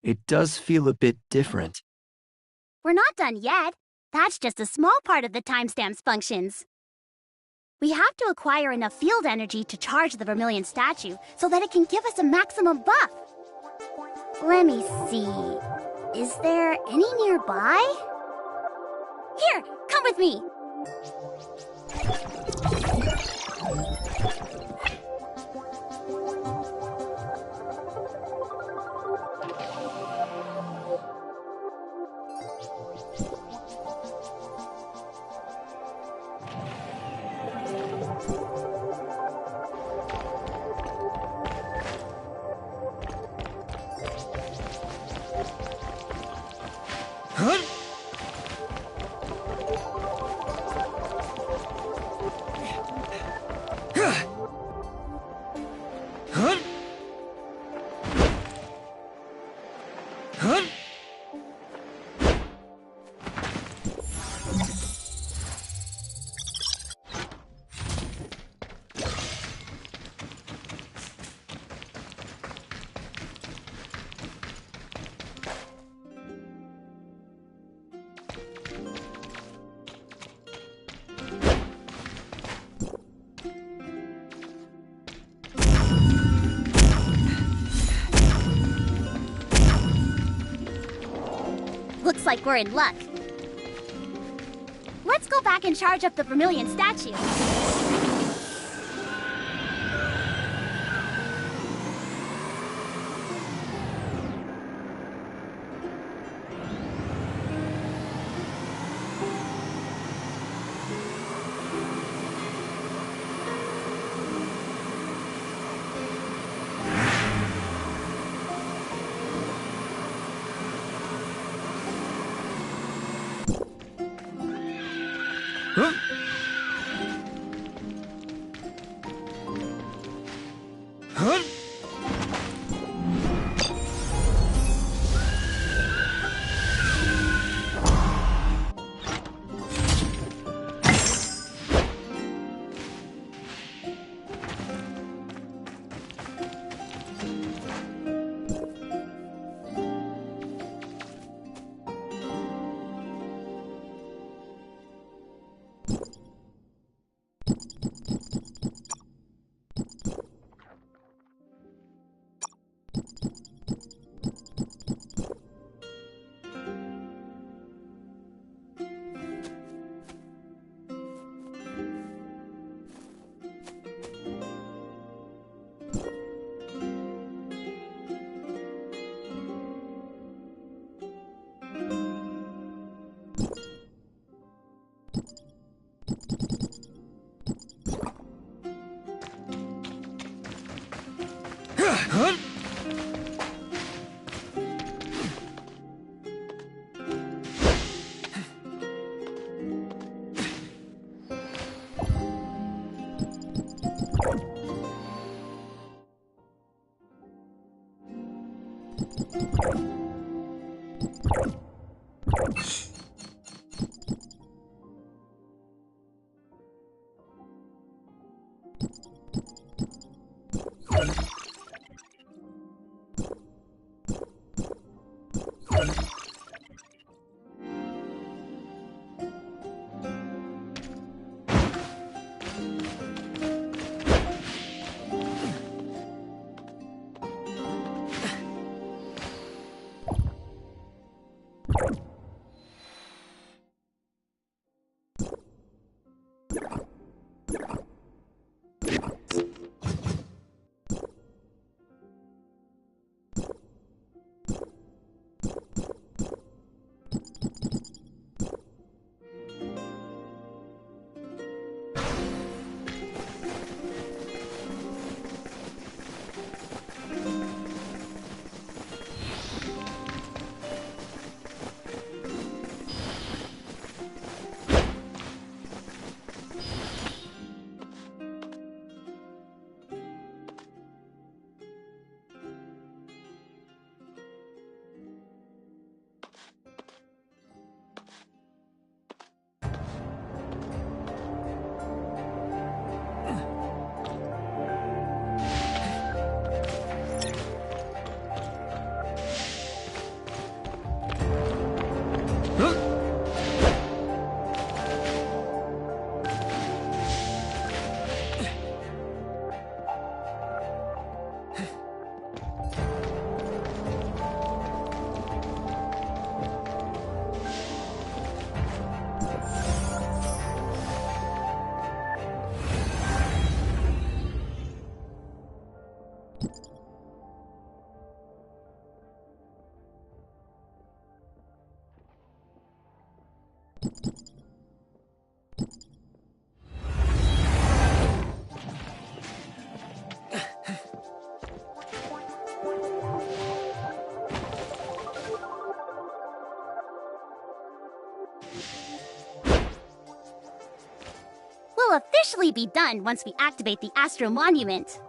It does feel a bit different. We're not done yet. That's just a small part of the timestamps functions. We have to acquire enough field energy to charge the Vermilion statue so that it can give us a maximum buff. Let me see. Is there any nearby? Here, come with me. Looks like we're in luck. Let's go back and charge up the Vermilion statue. We'll officially be done once we activate the Astro Monument.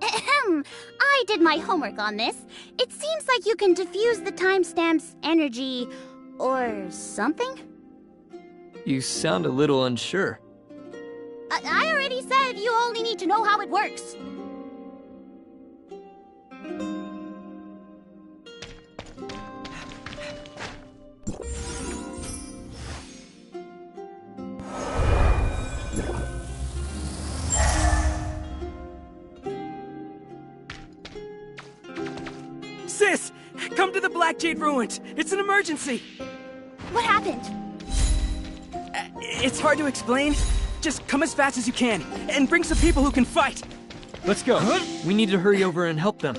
Ahem. I did my homework on this. It seems like you can diffuse the timestamp's energy or something? You sound a little unsure. I already said you only need to know how it works. Sis! Come to the Black Jade Ruins! It's an emergency! What happened? It's hard to explain. Just come as fast as you can, and bring some people who can fight! Let's go. We need to hurry over and help them.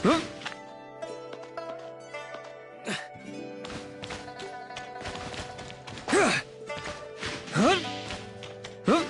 Huh? Huh? Huh? Huh?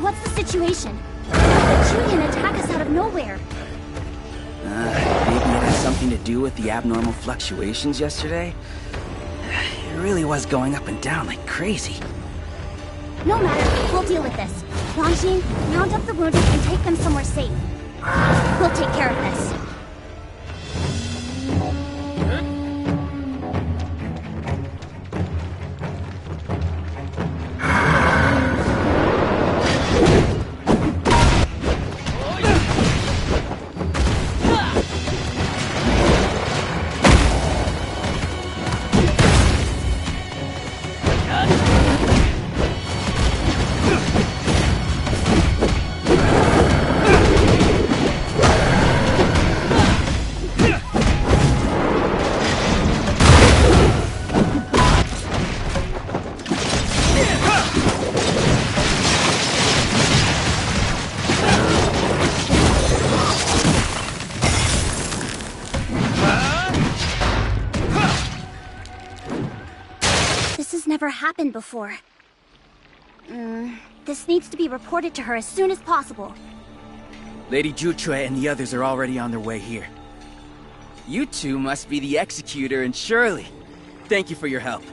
What's the situation? Julian attack us out of nowhere? Maybe it has something to do with the abnormal fluctuations yesterday? It really was going up and down like crazy. No matter, we'll deal with this. Longjin, round up the wounded and take them somewhere safe. We'll take care of this. Never happened before. This needs to be reported to her as soon as possible. Lady Jutre and the others are already on their way here. You two must be the Executor and Shirley. Thank you for your help.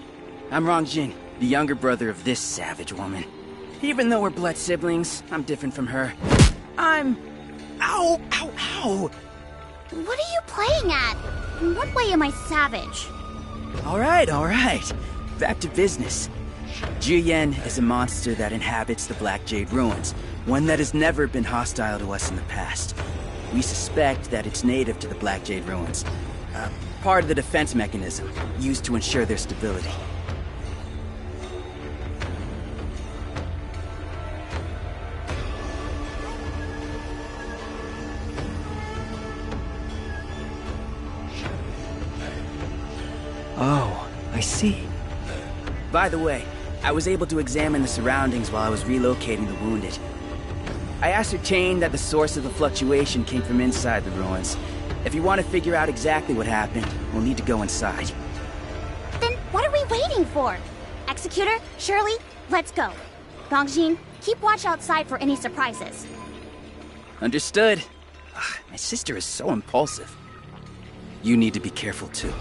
I'm Rongjin, the younger brother of this savage woman. Even though we're blood siblings, I'm different from her. I'm... Ow! Ow! Ow! What are you playing at? In what way am I savage? Alright, alright. Back to business. Jiyan is a monster that inhabits the Black Jade Ruins, one that has never been hostile to us in the past. We suspect that it's native to the Black Jade Ruins, part of the defense mechanism used to ensure their stability. Oh, I see. By the way, I was able to examine the surroundings while I was relocating the wounded. I ascertained that the source of the fluctuation came from inside the ruins. If you want to figure out exactly what happened, we'll need to go inside. Then what are we waiting for? Executor, Shirley, let's go. Rongjin, keep watch outside for any surprises. Understood. My sister is so impulsive. You need to be careful too.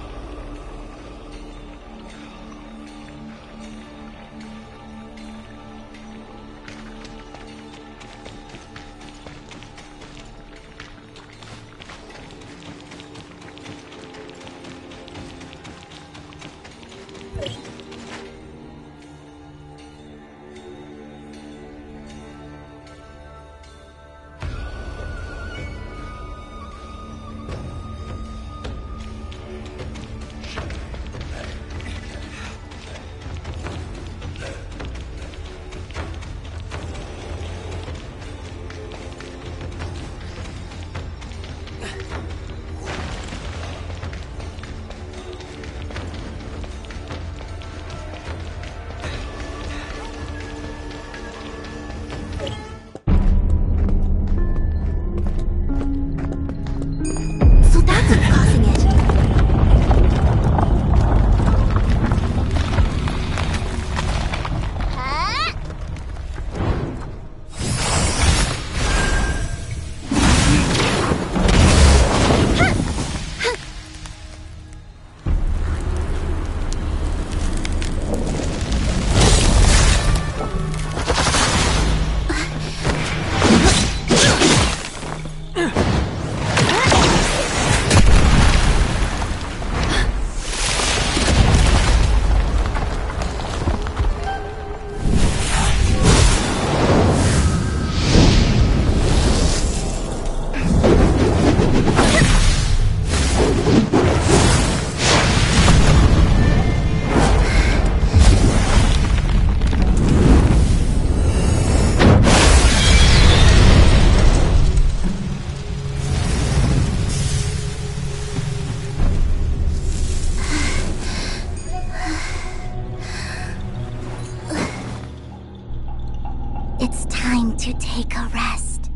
It's time to take a rest.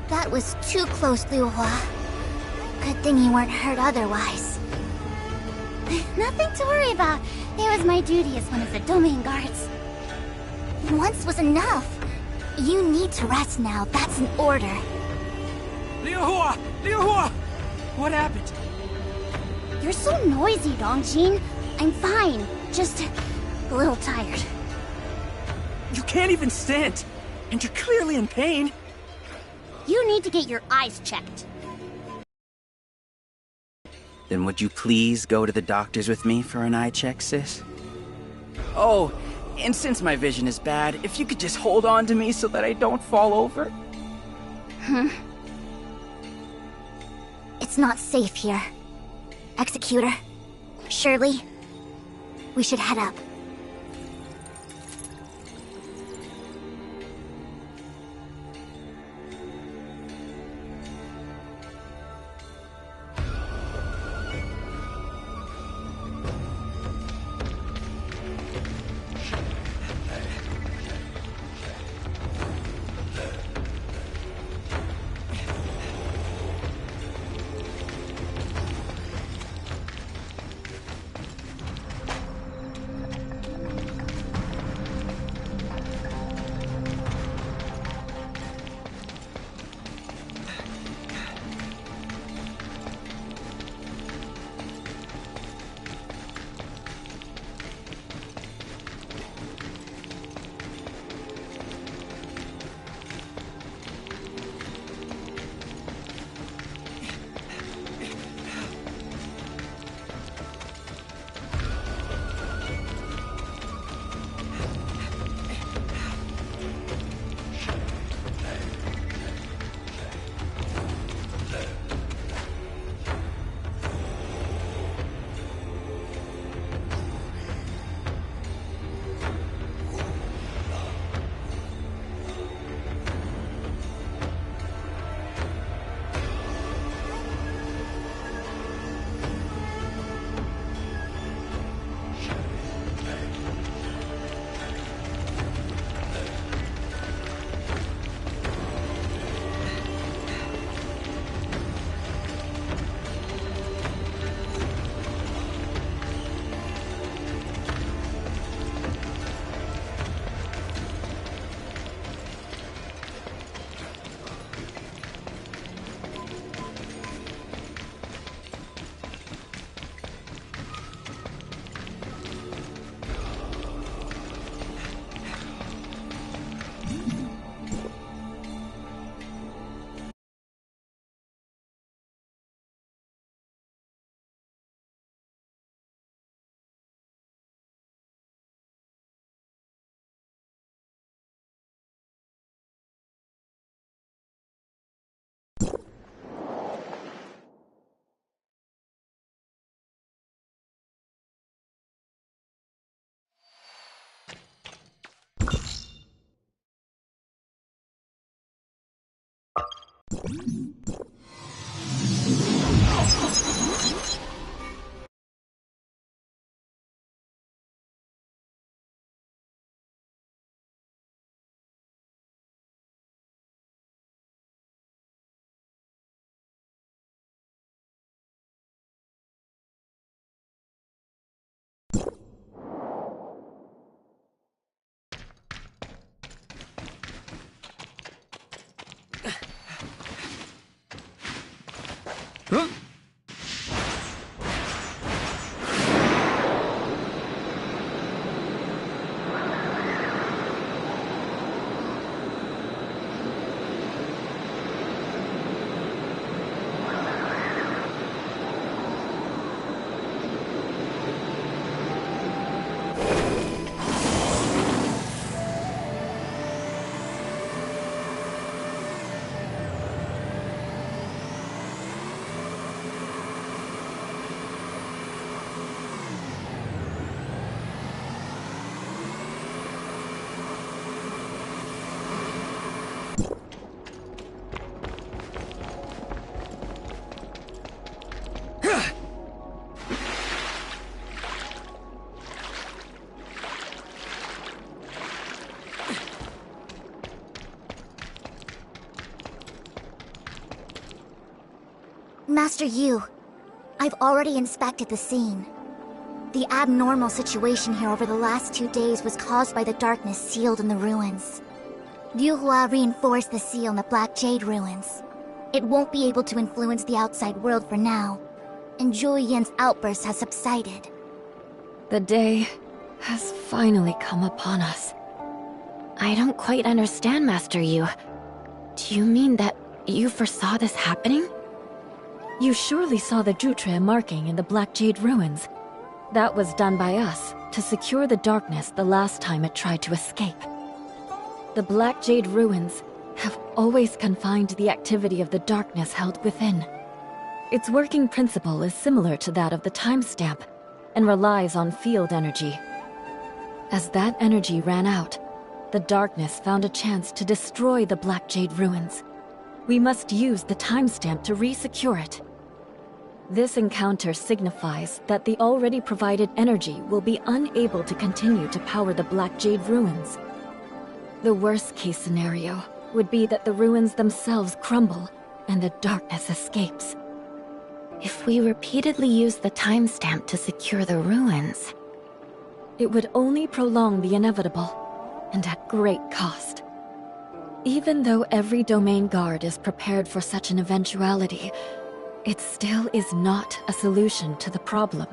That was too close, Liu Hua. Good thing you weren't hurt otherwise. Nothing to worry about. It was my duty as one of the domain guards. Once was enough. You need to rest now. That's an order. Liu Hua! Liu Hua! What happened? You're so noisy, Dongjin. I'm fine. Just a little tired. You can't even stand. And you're clearly in pain. You need to get your eyes checked. Then would you please go to the doctors with me for an eye check, sis? Oh, and since my vision is bad, if you could just hold on to me so that I don't fall over. It's not safe here. Executor, Shirley, we should head up. Huh? Master Yu, I've already inspected the scene. The abnormal situation here over the last 2 days was caused by the darkness sealed in the ruins. Liu Hua reinforced the seal in the Black Jade ruins. It won't be able to influence the outside world for now, and Zhou Yan's outburst has subsided. The day has finally come upon us. I don't quite understand, Master Yu. Do you mean that you foresaw this happening? You surely saw the Jutre marking in the Black Jade ruins. That was done by us to secure the darkness the last time it tried to escape. The Black Jade ruins have always confined the activity of the darkness held within. Its working principle is similar to that of the timestamp, and relies on field energy. As that energy ran out, the darkness found a chance to destroy the Black Jade ruins. We must use the timestamp to re-secure it. This encounter signifies that the already provided energy will be unable to continue to power the Black Jade ruins. The worst-case scenario would be that the ruins themselves crumble and the darkness escapes. If we repeatedly use the timestamp to secure the ruins, it would only prolong the inevitable, and at great cost. Even though every domain guard is prepared for such an eventuality, it still is not a solution to the problem.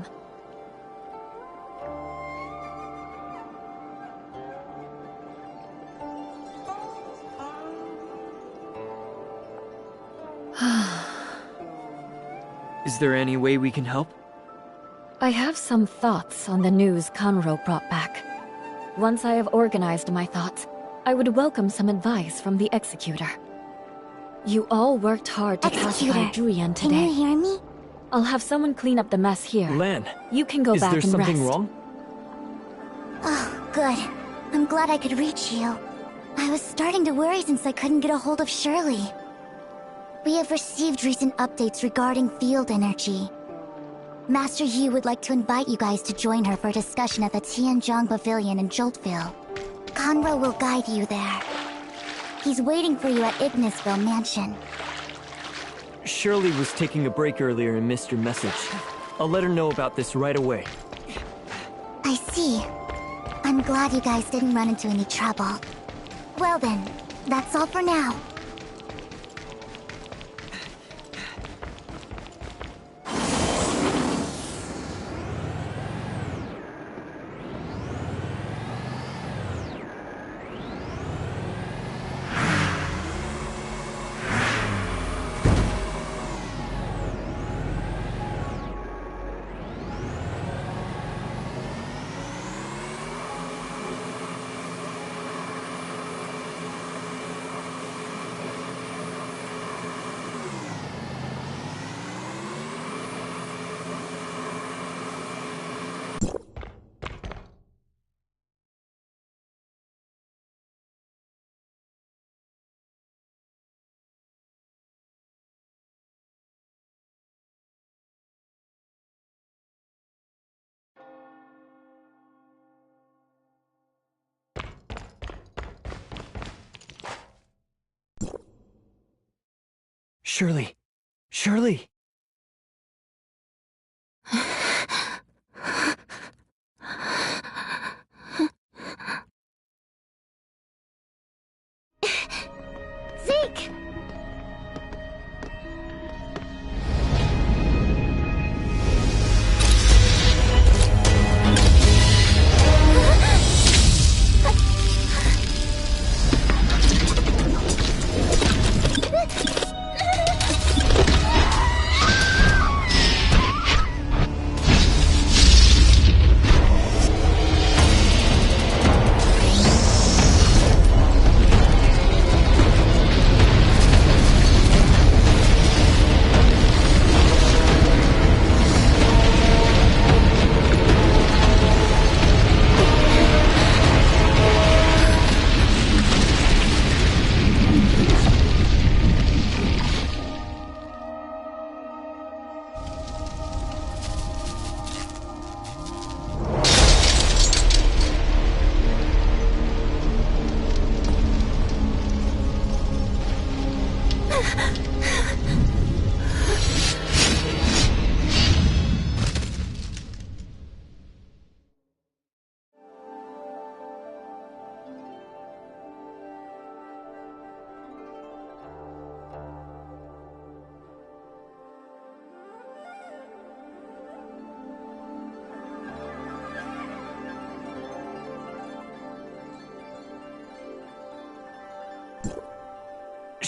Is there any way we can help? I have some thoughts on the news Kanro brought back. Once I have organized my thoughts, I would welcome some advice from the Executor. You all worked hard to pacify Julian today. Can you hear me? I'll have someone clean up the mess here. Lan, You can go back and rest. is there something wrong? Oh, good. I'm glad I could reach you. I was starting to worry since I couldn't get a hold of Shirley. We have received recent updates regarding field energy. Master Yu would like to invite you guys to join her for a discussion at the Tianzhong Pavilion in Joltville. Conro will guide you there. He's waiting for you at Ignisville Mansion. Shirley was taking a break earlier and missed your message. I'll let her know about this right away. I see. I'm glad you guys didn't run into any trouble. Well then, that's all for now. Shirley! Shirley! Zeke!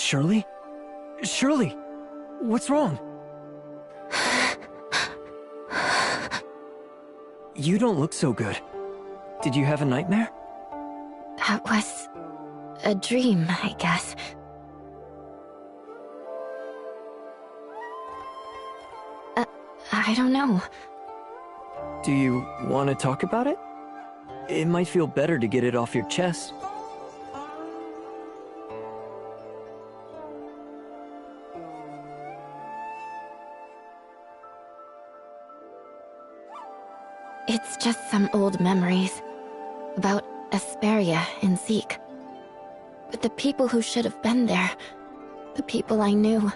Shirley? Shirley! What's wrong? You don't look so good. Did you have a nightmare? That was a dream, I guess. I don't know. Do you want to talk about it? It might feel better to get it off your chest. It's just some old memories. About Asperia and Zeke. But the people who should have been there, the people I knew,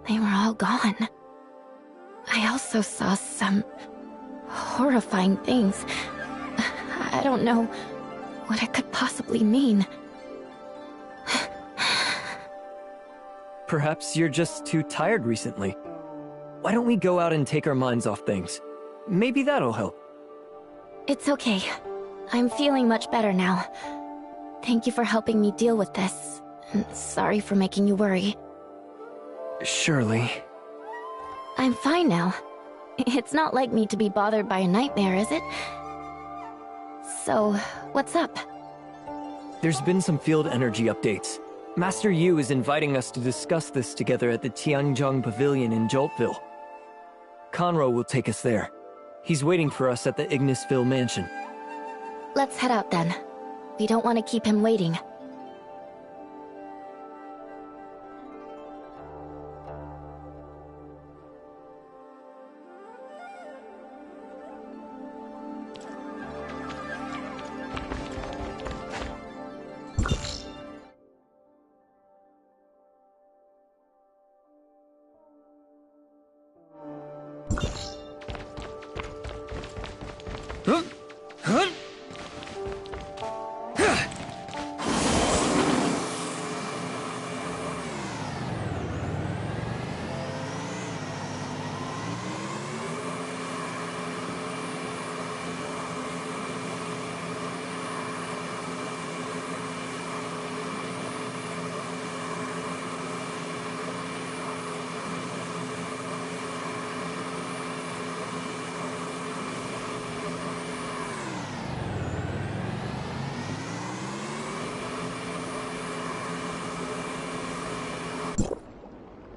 they were all gone. I also saw some horrifying things. I don't know what it could possibly mean. Perhaps you're just too tired recently. Why don't we go out and take our minds off things? Maybe that'll help. It's okay. I'm feeling much better now. Thank you for helping me deal with this. And sorry for making you worry. Shirley. I'm fine now. It's not like me to be bothered by a nightmare, is it? So, what's up? There's been some field energy updates. Master Yu is inviting us to discuss this together at the Tianzhong Pavilion in Joltville. Conroe will take us there. He's waiting for us at the Ignisville mansion. Let's head out then. We don't want to keep him waiting.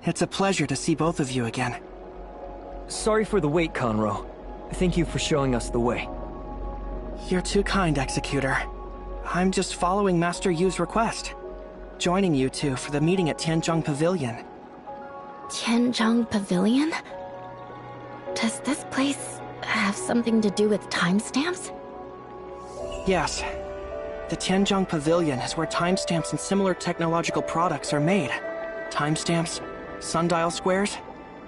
It's a pleasure to see both of you again. Sorry for the wait, Conroe. Thank you for showing us the way. You're too kind, Executor. I'm just following Master Yu's request. Joining you two for the meeting at Tianzhong Pavilion. Tianzhong Pavilion? Does this place have something to do with timestamps? Yes. The Tianzhong Pavilion is where timestamps and similar technological products are made. Timestamps, sundial squares,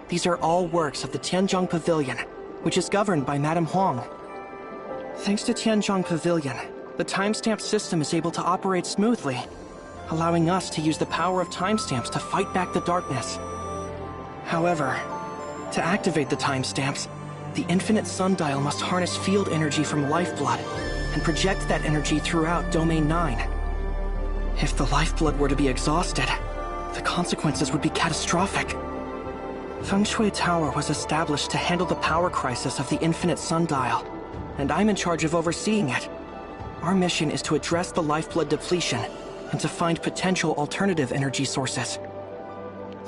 these are all works of the Tianzhong Pavilion, which is governed by Madame Huang. Thanks to Tianzhong Pavilion, the timestamp system is able to operate smoothly, allowing us to use the power of timestamps to fight back the darkness. However, to activate the timestamps, the infinite sundial must harness field energy from Lifeblood and project that energy throughout Domain 9. If the Lifeblood were to be exhausted, the consequences would be catastrophic. Feng Shui Tower was established to handle the power crisis of the infinite sundial, and I'm in charge of overseeing it. Our mission is to address the lifeblood depletion and to find potential alternative energy sources.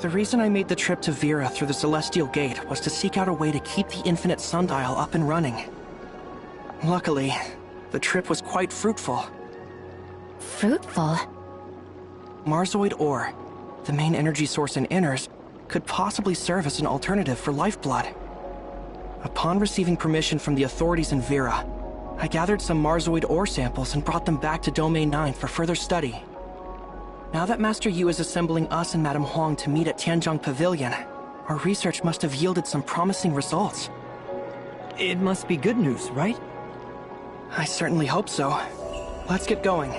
The reason I made the trip to Vera through the Celestial Gate was to seek out a way to keep the infinite sundial up and running. Luckily, the trip was quite fruitful. Fruitful? Marzoid ore, the main energy source in Inners, could possibly serve as an alternative for Lifeblood. Upon receiving permission from the authorities in Vera, I gathered some Marzoid ore samples and brought them back to Domain 9 for further study. Now that Master Yu is assembling us and Madame Huang to meet at Tianzhong Pavilion, our research must have yielded some promising results. It must be good news, right? I certainly hope so. Let's get going.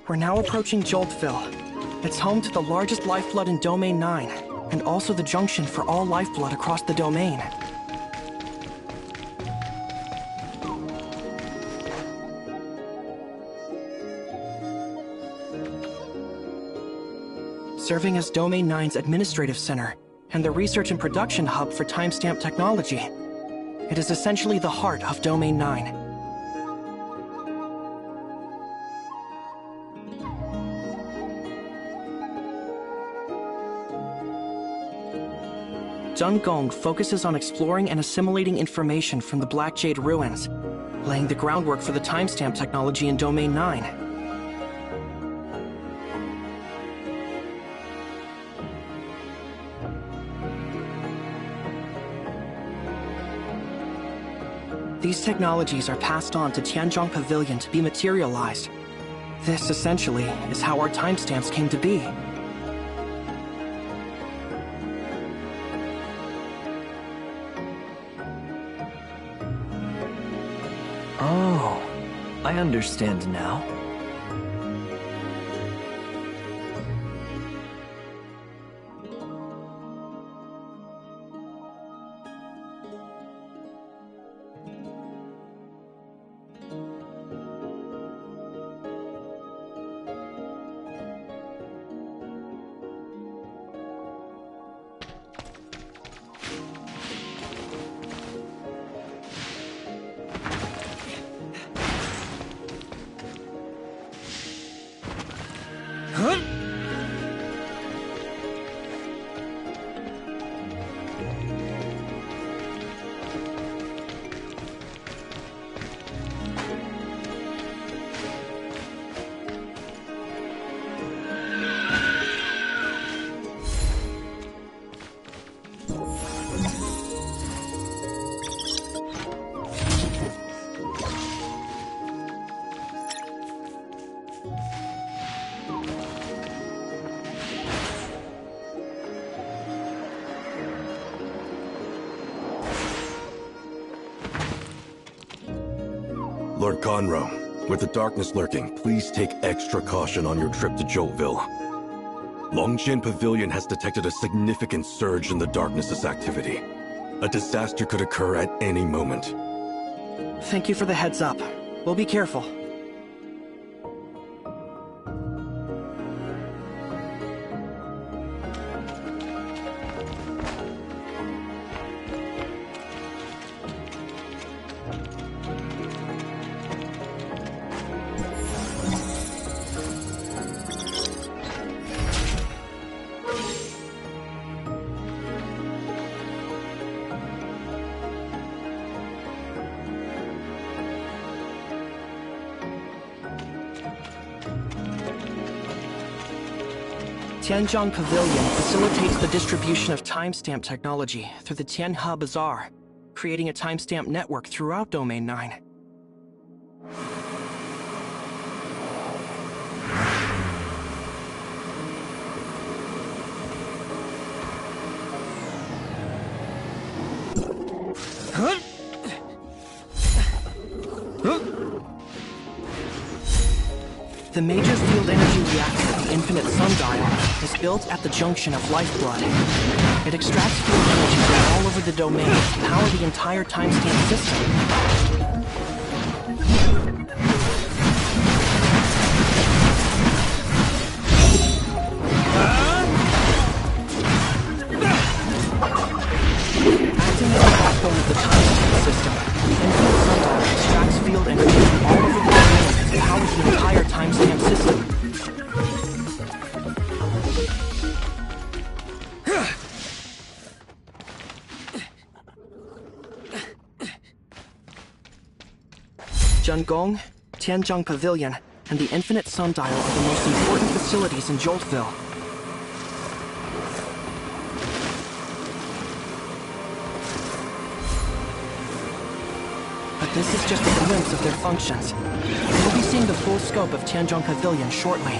We're now approaching Joltville. It's home to the largest lifeblood in Domain 9, and also the junction for all lifeblood across the domain. Serving as Domain 9's administrative center, and the research and production hub for timestamp technology. It is essentially the heart of Domain 9. Dungong focuses on exploring and assimilating information from the Black Jade ruins, laying the groundwork for the timestamp technology in Domain 9. These technologies are passed on to Tianzhong Pavilion to be materialized. This, essentially, is how our timestamps came to be. Oh, I understand now. Lord Conroe, with the darkness lurking, please take extra caution on your trip to Joltville. Longjin Pavilion has detected a significant surge in the darkness's activity. A disaster could occur at any moment. Thank you for the heads up. We'll be careful. Tianzhong Pavilion facilitates the distribution of timestamp technology through the Tianhe Bazaar, creating a timestamp network throughout Domain 9. The major field energy reactor, the Infinite Sundial, is built at the junction of Lifeblood. It extracts field energy from all over the domain to power the entire timestamp system. Acting as the backbone of the timestamp system, the Infinite Sundial extracts field energy from all over the domain and powers the entire timestamp system. Zhengong, Tianzhong Pavilion, and the Infinite Sundial are the most important facilities in Joltville. But this is just a glimpse of their functions. We'll be seeing the full scope of Tianzhong Pavilion shortly.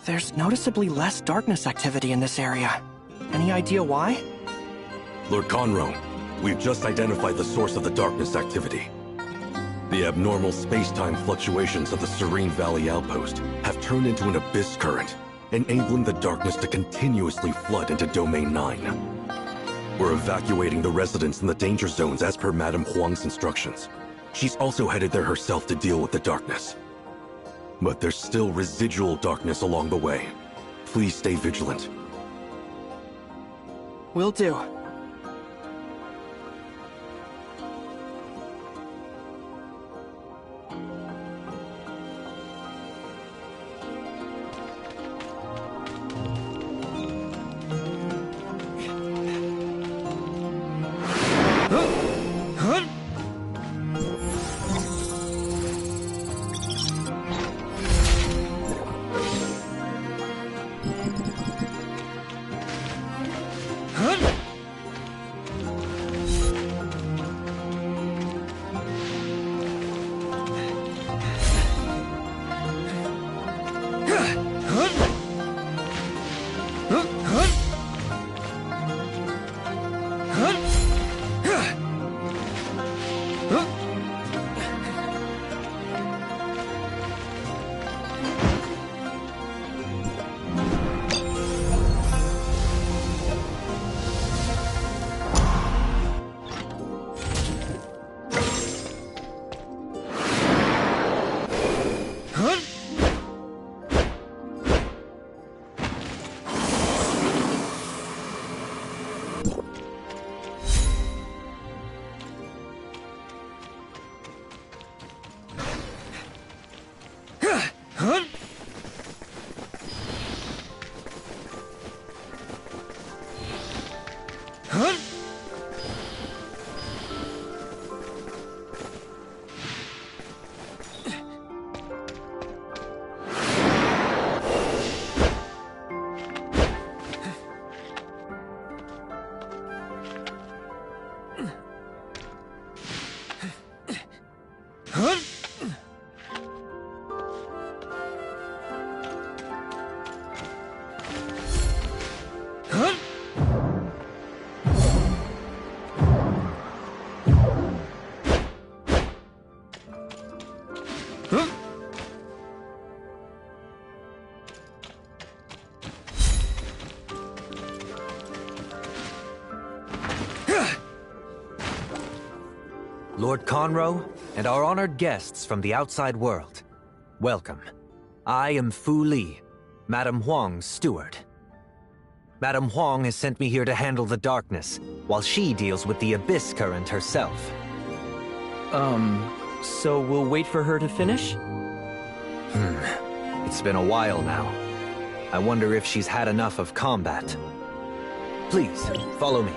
There's noticeably less darkness activity in this area. Any idea why? Lord Conroe, we've just identified the source of the darkness activity. The abnormal space-time fluctuations of the Serene Valley Outpost have turned into an abyss current, enabling the darkness to continuously flood into Domain 9. We're evacuating the residents in the danger zones as per Madame Huang's instructions. She's also headed there herself to deal with the darkness. But there's still residual darkness along the way. Please stay vigilant. Will do. Lord Conroe, and our honored guests from the outside world. Welcome. I am Fu Li, Madame Huang's steward. Madame Huang has sent me here to handle the darkness, while she deals with the Abyss Current herself. So we'll wait for her to finish? It's been a while now. I wonder if she's had enough of combat. Please, follow me.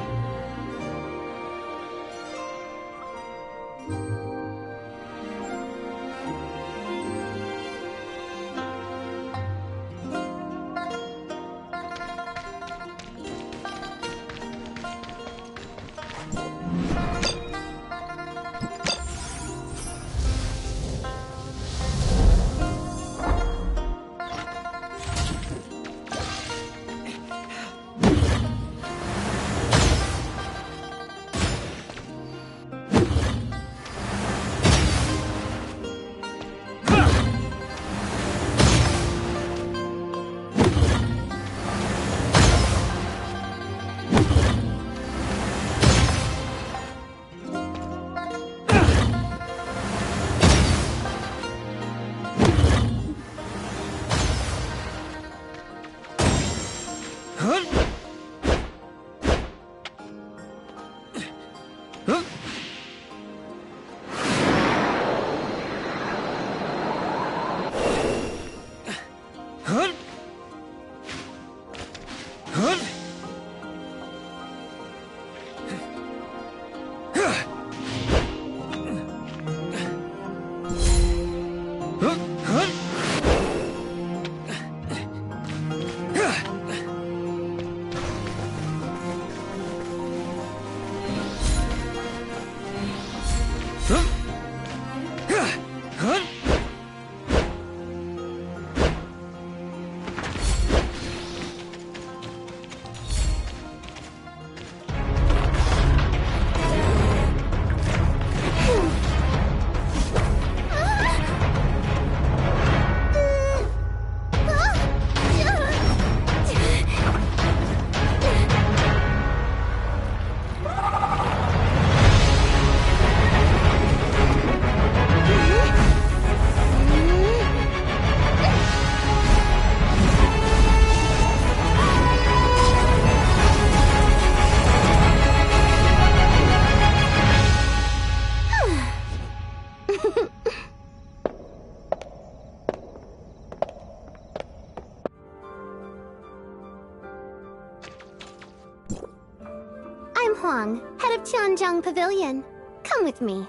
I'm Huang, head of Tianjiang Pavilion. Come with me.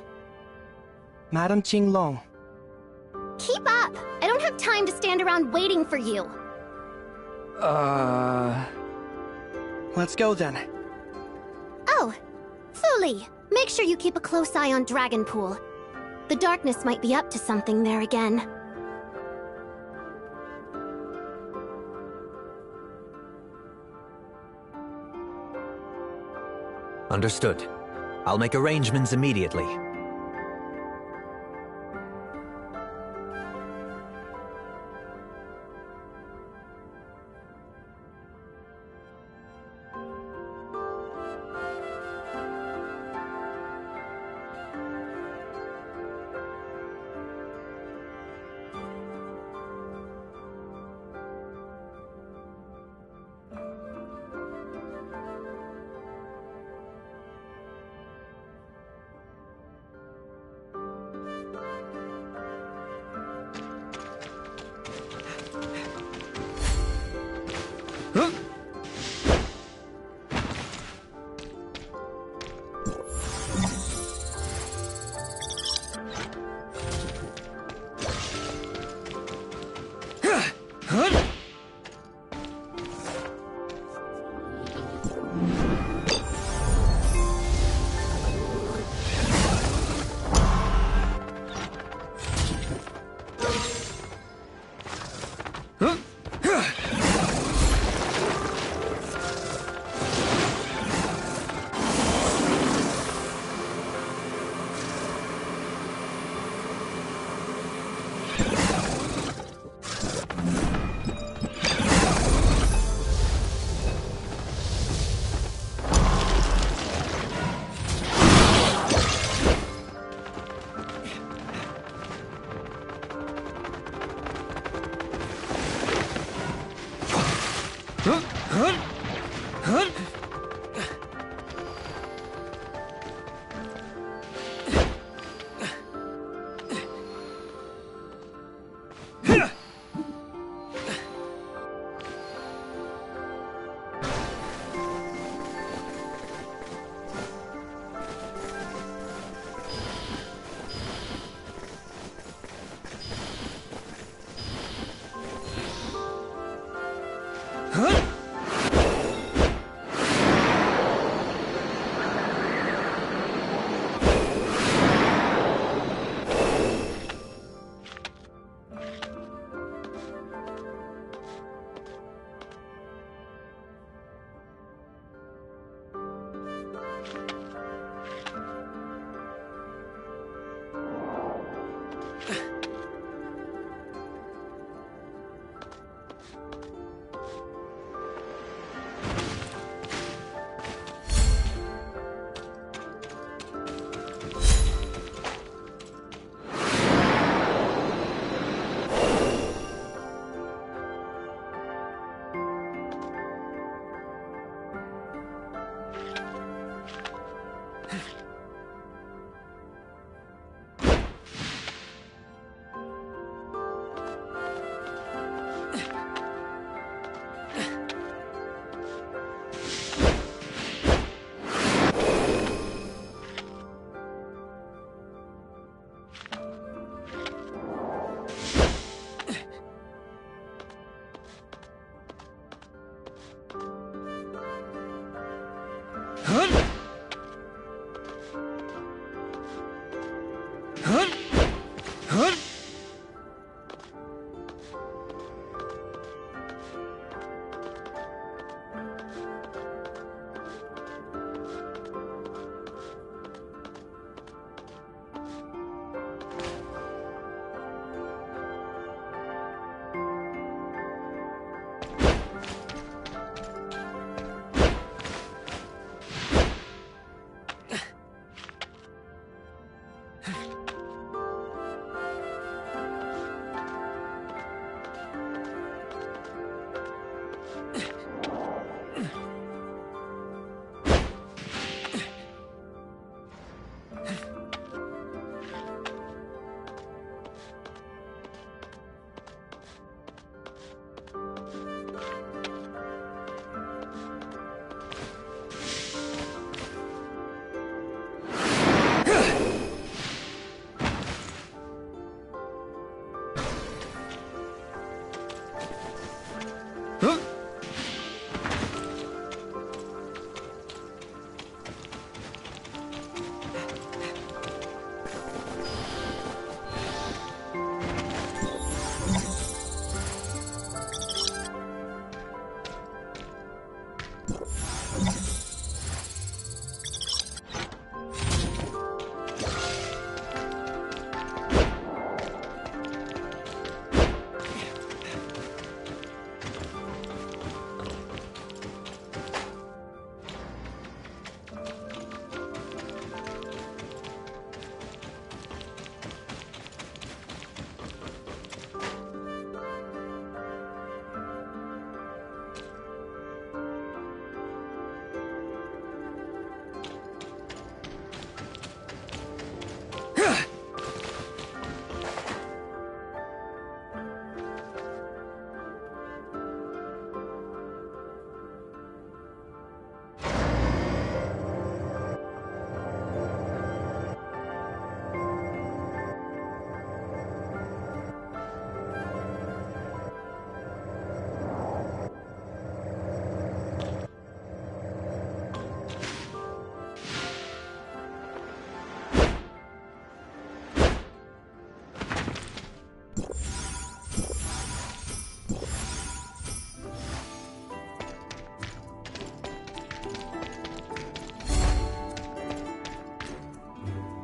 Madame Qinglong. Keep up! I don't have time to stand around waiting for you. Let's go then. Oh, Fu Li, make sure you keep a close eye on Dragonpool. The darkness might be up to something there again. Understood. I'll make arrangements immediately.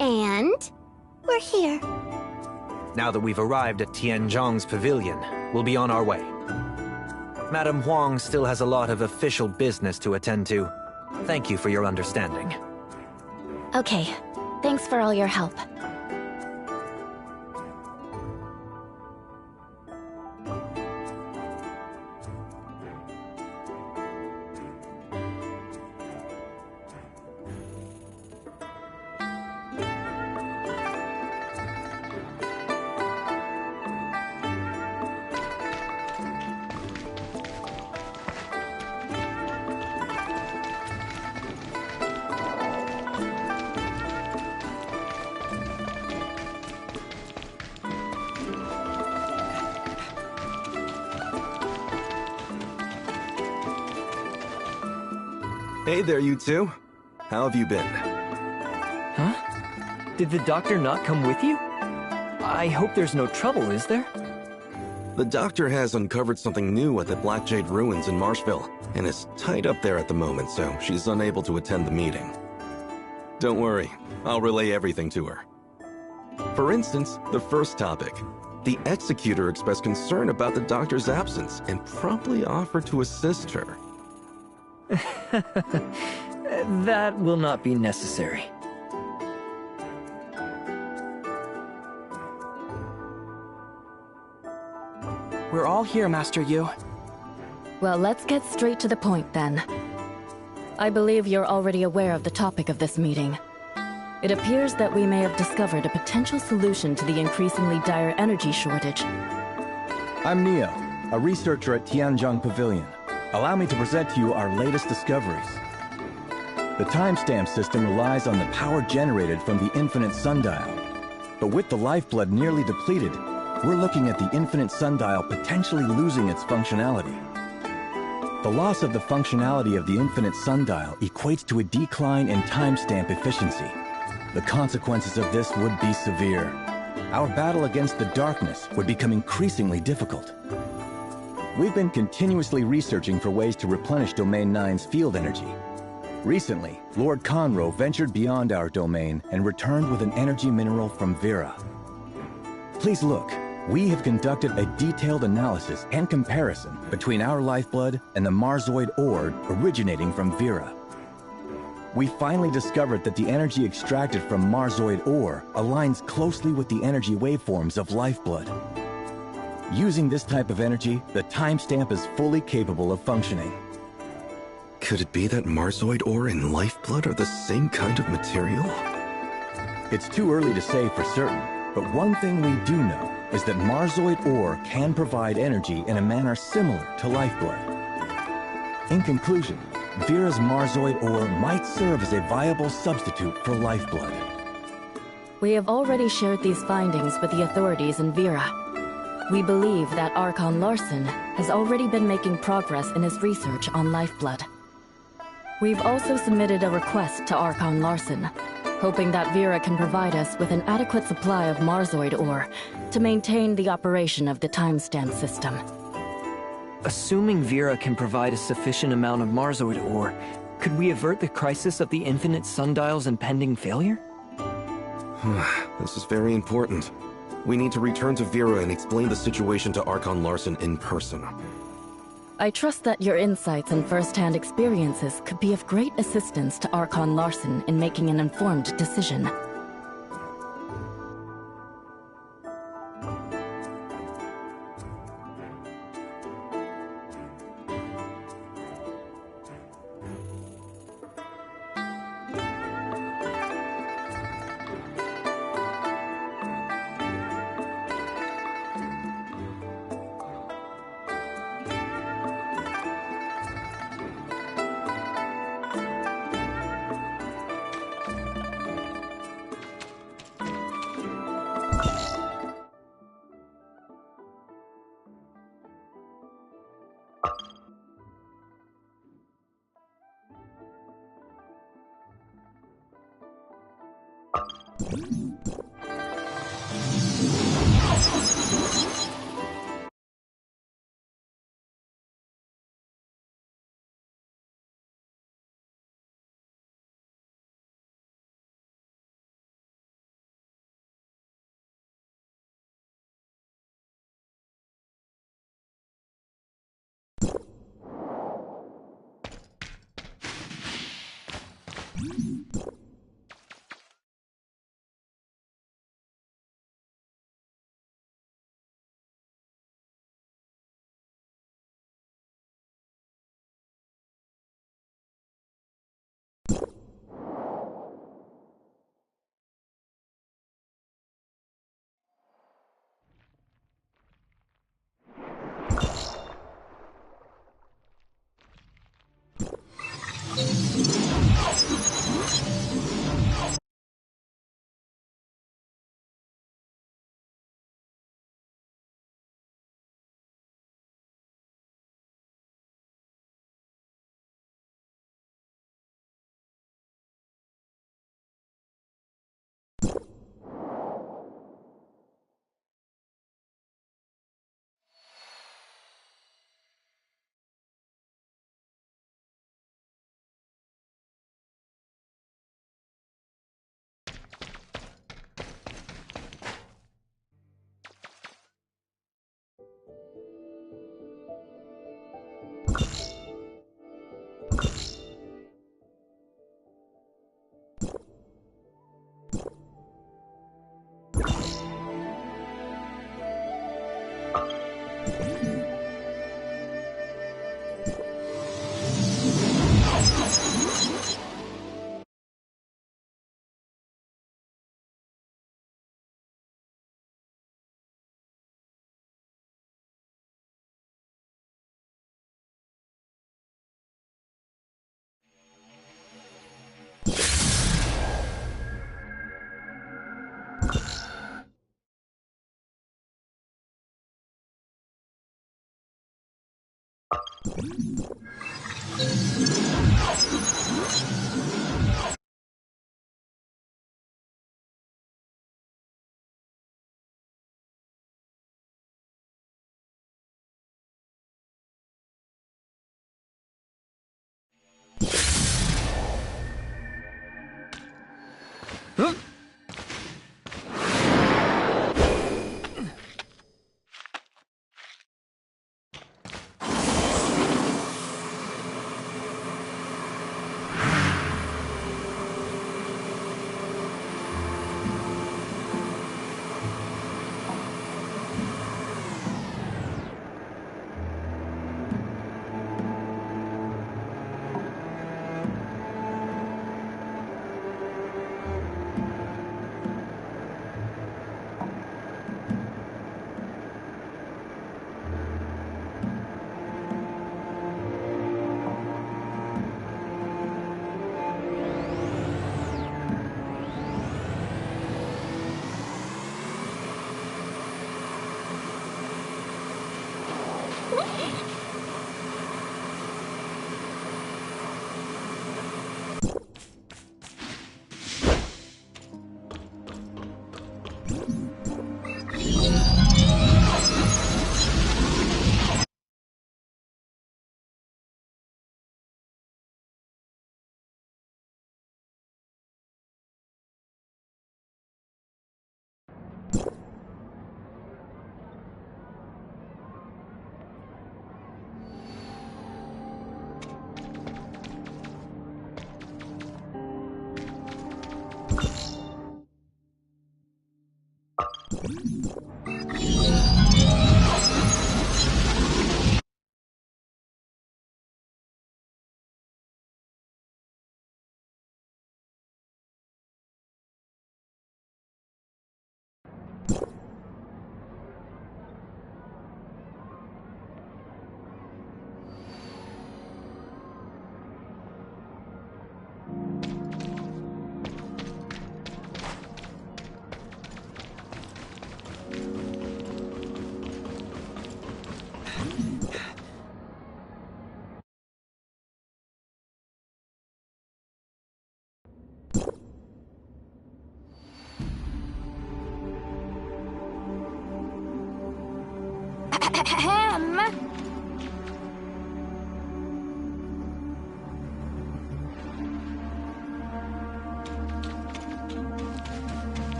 And we're here. Now that we've arrived at Tianzhong's pavilion, we'll be on our way. Madame Huang still has a lot of official business to attend to. Thank you for your understanding. Okay, thanks for all your help. Hey there, you two. How have you been? Huh? Did the doctor not come with you? I hope there's no trouble, is there? The doctor has uncovered something new at the Black Jade Ruins in Marshville, and is tied up there at the moment, so she's unable to attend the meeting. Don't worry, I'll relay everything to her. For instance, the first topic. The Executor expressed concern about the doctor's absence and promptly offered to assist her. That will not be necessary. We're all here, Master Yu. Well, let's get straight to the point then. I believe you're already aware of the topic of this meeting. It appears that we may have discovered a potential solution to the increasingly dire energy shortage. I'm Neo, a researcher at Tianzhong Pavilion. Allow me to present to you our latest discoveries. The timestamp system relies on the power generated from the infinite sundial. But with the lifeblood nearly depleted, we're looking at the infinite sundial potentially losing its functionality. The loss of the functionality of the infinite sundial equates to a decline in timestamp efficiency. The consequences of this would be severe. Our battle against the darkness would become increasingly difficult. We've been continuously researching for ways to replenish Domain 9's field energy. Recently, Lord Conroe ventured beyond our domain and returned with an energy mineral from Vera. Please look. We have conducted a detailed analysis and comparison between our lifeblood and the Marzoid ore originating from Vera. We finally discovered that the energy extracted from Marzoid ore aligns closely with the energy waveforms of lifeblood. Using this type of energy, the timestamp is fully capable of functioning. Could it be that Marzoid ore and lifeblood are the same kind of material? It's too early to say for certain, but one thing we do know is that Marzoid ore can provide energy in a manner similar to lifeblood. In conclusion, Vera's Marzoid ore might serve as a viable substitute for lifeblood. We have already shared these findings with the authorities in Vera. We believe that Archon Larsen has already been making progress in his research on lifeblood. We've also submitted a request to Archon Larsen, hoping that Vera can provide us with an adequate supply of Marzoid ore to maintain the operation of the timestamp system. Assuming Vera can provide a sufficient amount of Marzoid ore, could we avert the crisis of the infinite sundial's impending failure? This is very important. We need to return to Vera and explain the situation to Archon Larsen in person. I trust that your insights and first-hand experiences could be of great assistance to Archon Larsen in making an informed decision.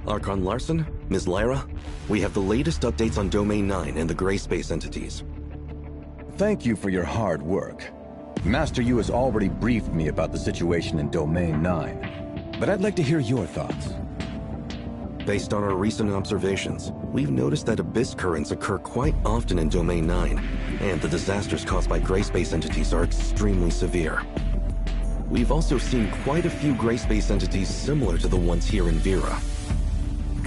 Archon Larson, Ms. Lyra, we have the latest updates on Domain 9 and the Gray Space entities. Thank you for your hard work. Master Yu has already briefed me about the situation in Domain 9, but I'd like to hear your thoughts. Based on our recent observations, we've noticed that abyss currents occur quite often in Domain 9, and the disasters caused by Gray Space entities are extremely severe. We've also seen quite a few Gray Space entities similar to the ones here in Vera.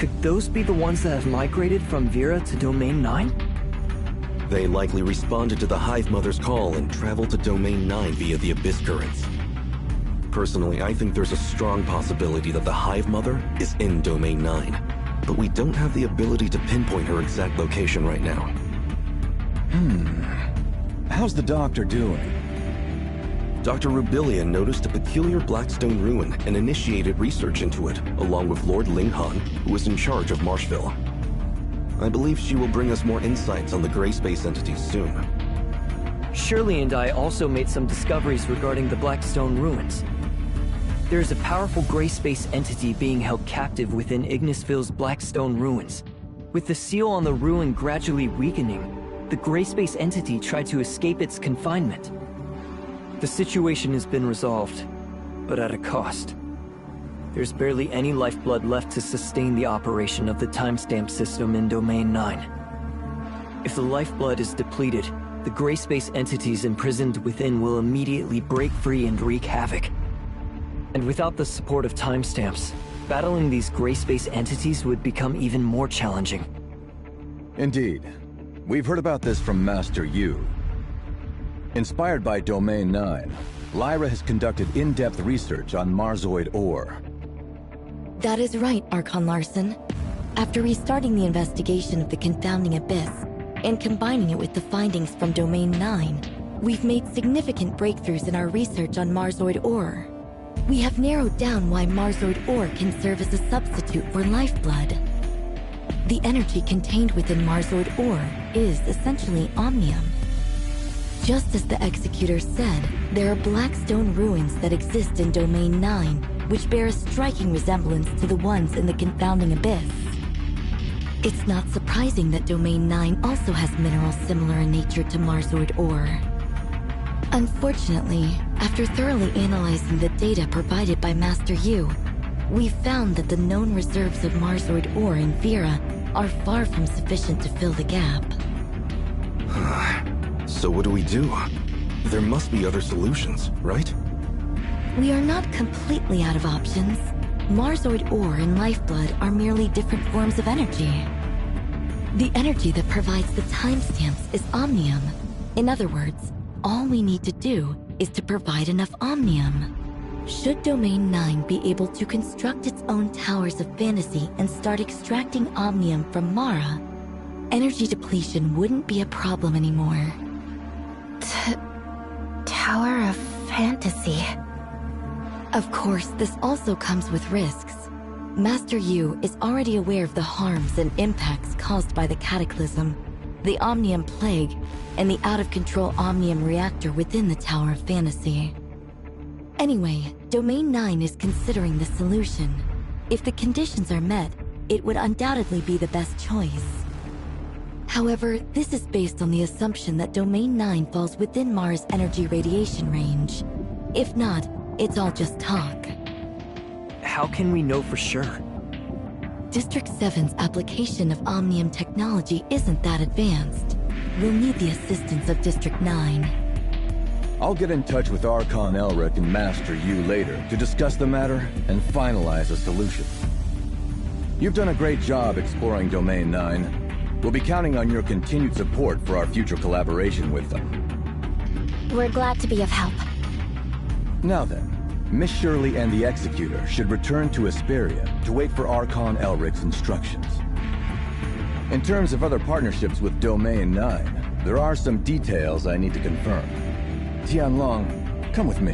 Could those be the ones that have migrated from Vera to Domain 9? They likely responded to the Hive Mother's call and traveled to Domain 9 via the abyss currents. Personally, I think there's a strong possibility that the Hive Mother is in Domain 9, but we don't have the ability to pinpoint her exact location right now. How's the doctor doing? Dr. Rubilian noticed a peculiar Blackstone ruin and initiated research into it, along with Lord Linghan, who is in charge of Marshville. I believe she will bring us more insights on the Gray Space entities soon. Shirley and I also made some discoveries regarding the Blackstone ruins. There is a powerful Gray Space entity being held captive within Ignisville's Blackstone ruins. With the seal on the ruin gradually weakening, the Gray Space entity tried to escape its confinement. The situation has been resolved, but at a cost. There's barely any lifeblood left to sustain the operation of the timestamp system in Domain 9. If the lifeblood is depleted, the Gray Space entities imprisoned within will immediately break free and wreak havoc. And without the support of timestamps, battling these Gray Space entities would become even more challenging. Indeed. We've heard about this from Master Yu. Inspired by Domain 9, Lyra has conducted in-depth research on Marsoid ore. That is right, Archon Larson. After restarting the investigation of the Confounding Abyss, and combining it with the findings from Domain 9, we've made significant breakthroughs in our research on Marsoid ore. We have narrowed down why Marsoid ore can serve as a substitute for lifeblood. The energy contained within Marsoid ore is essentially omnium. Just as the Executor said, there are Blackstone ruins that exist in Domain 9, which bear a striking resemblance to the ones in the Confounding Abyss. It's not surprising that Domain 9 also has minerals similar in nature to Marsoid ore. Unfortunately, after thoroughly analyzing the data provided by Master Yu, we've found that the known reserves of Marsoid ore in Vera are far from sufficient to fill the gap. So what do we do? There must be other solutions, right? We are not completely out of options. Marsoid ore and lifeblood are merely different forms of energy. The energy that provides the timestamps is omnium. In other words, all we need to do is to provide enough omnium. Should Domain 9 be able to construct its own towers of fantasy and start extracting omnium from Mara, energy depletion wouldn't be a problem anymore. Tower of Fantasy. Of course, this also comes with risks. Master Yu is already aware of the harms and impacts caused by the Cataclysm, the Omnium Plague, and the out-of-control Omnium Reactor within the Tower of Fantasy. Anyway, Domain 9 is considering the solution. If the conditions are met, it would undoubtedly be the best choice. However, this is based on the assumption that Domain 9 falls within Mara's energy radiation range. If not, it's all just talk. How can we know for sure? District 7's application of Omnium technology isn't that advanced. We'll need the assistance of District 9. I'll get in touch with Archon Elric and Master Yu later to discuss the matter and finalize a solution. You've done a great job exploring Domain 9. We'll be counting on your continued support for our future collaboration with them. We're glad to be of help. Now then, Miss Shirley and the Executor should return to Asperia to wait for Archon Elric's instructions. In terms of other partnerships with Domain 9, there are some details I need to confirm. Tianlong, come with me.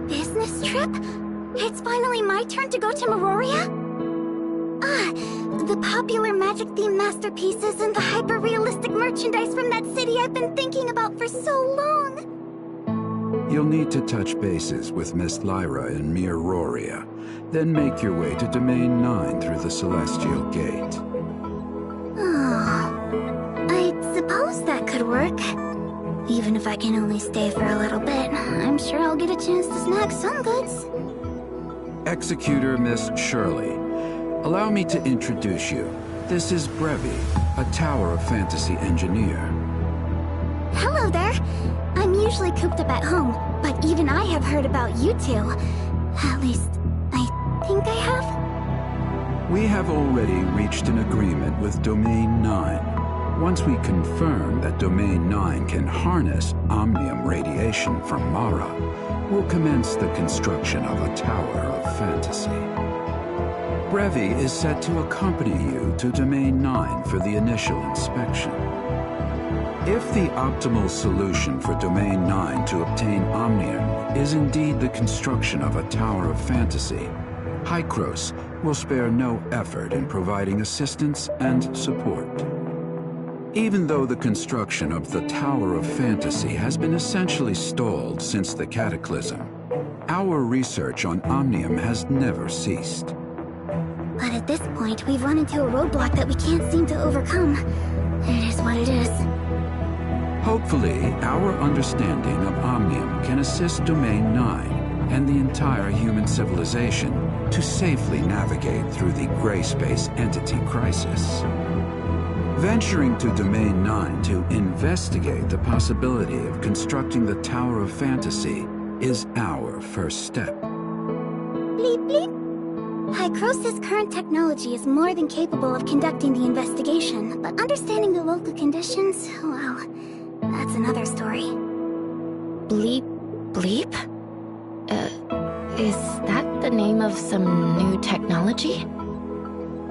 Business trip? It's finally my turn to go to Meroria? Ah, the popular magic-themed masterpieces and the hyper-realistic merchandise from that city I've been thinking about for so long. You'll need to touch bases with Miss Lyra in Meroria, then make your way to Domain 9 through the Celestial Gate. Oh, I suppose that could work. Even if I can only stay for a little bit, I'm sure I'll get a chance to snag some goods. Executor Miss Shirley, allow me to introduce you. This is Brevi, a Tower of Fantasy engineer. Hello there. I'm usually cooped up at home, but even I have heard about you two. At least, I think I have. We have already reached an agreement with Domain 9. Once we confirm that Domain 9 can harness omnium radiation from Mara, we'll commence the construction of a Tower of Fantasy. Brevi is set to accompany you to Domain 9 for the initial inspection. If the optimal solution for Domain 9 to obtain omnium is indeed the construction of a Tower of Fantasy, Hykros will spare no effort in providing assistance and support. Even though the construction of the Tower of Fantasy has been essentially stalled since the Cataclysm, our research on Omnium has never ceased. But at this point, we've run into a roadblock that we can't seem to overcome. It is what it is. Hopefully, our understanding of Omnium can assist Domain 9 and the entire human civilization to safely navigate through the gray space entity crisis. Venturing to Domain 9 to investigate the possibility of constructing the Tower of Fantasy is our first step. Bleep bleep. Hykros' current technology is more than capable of conducting the investigation, but understanding the local conditions, well, that's another story. Bleep bleep? Is that the name of some new technology?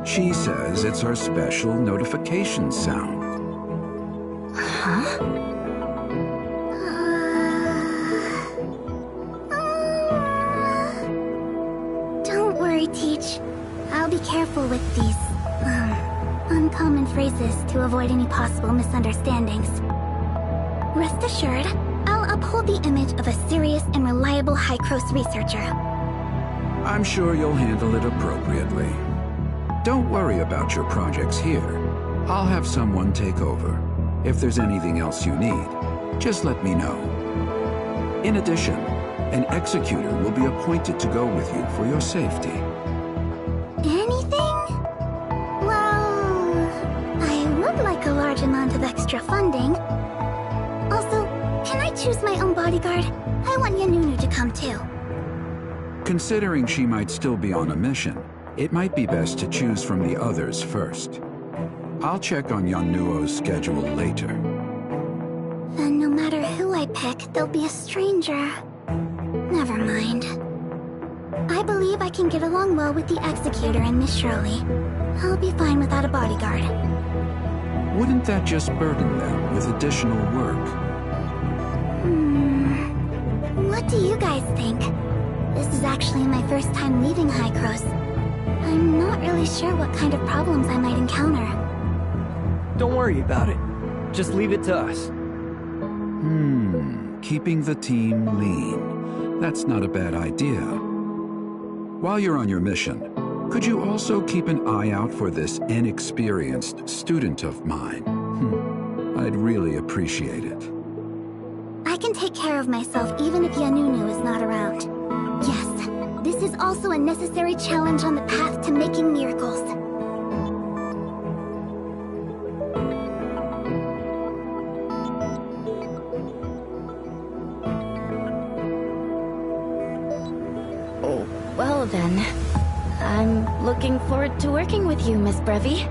She says it's her special notification sound. Huh? Don't worry, Teach. I'll be careful with these, uncommon phrases to avoid any possible misunderstandings. Rest assured, I'll uphold the image of a serious and reliable Hykros researcher. I'm sure you'll handle it appropriately. Don't worry about your projects here. I'll have someone take over. If there's anything else you need, just let me know. In addition, an executor will be appointed to go with you for your safety. Anything? Well, I would like a large amount of extra funding. Also, can I choose my own bodyguard? I want Yanunu to come too. Considering she might still be on a mission, it might be best to choose from the others first. I'll check on Yanuo's schedule later. Then no matter who I pick, there'll be a stranger. Never mind. I believe I can get along well with the Executor and Miss Shirley. I'll be fine without a bodyguard. Wouldn't that just burden them with additional work? What do you guys think? This is actually my first time leaving Hykros. I'm not really sure what kind of problems I might encounter. Don't worry about it. Just leave it to us. Keeping the team lean. That's not a bad idea. While you're on your mission, could you also keep an eye out for this inexperienced student of mine? I'd really appreciate it. I can take care of myself even if Yanunu is not around. Yes, this is also a necessary challenge on the path to making miracles. Well then, I'm looking forward to working with you, Miss Brevi.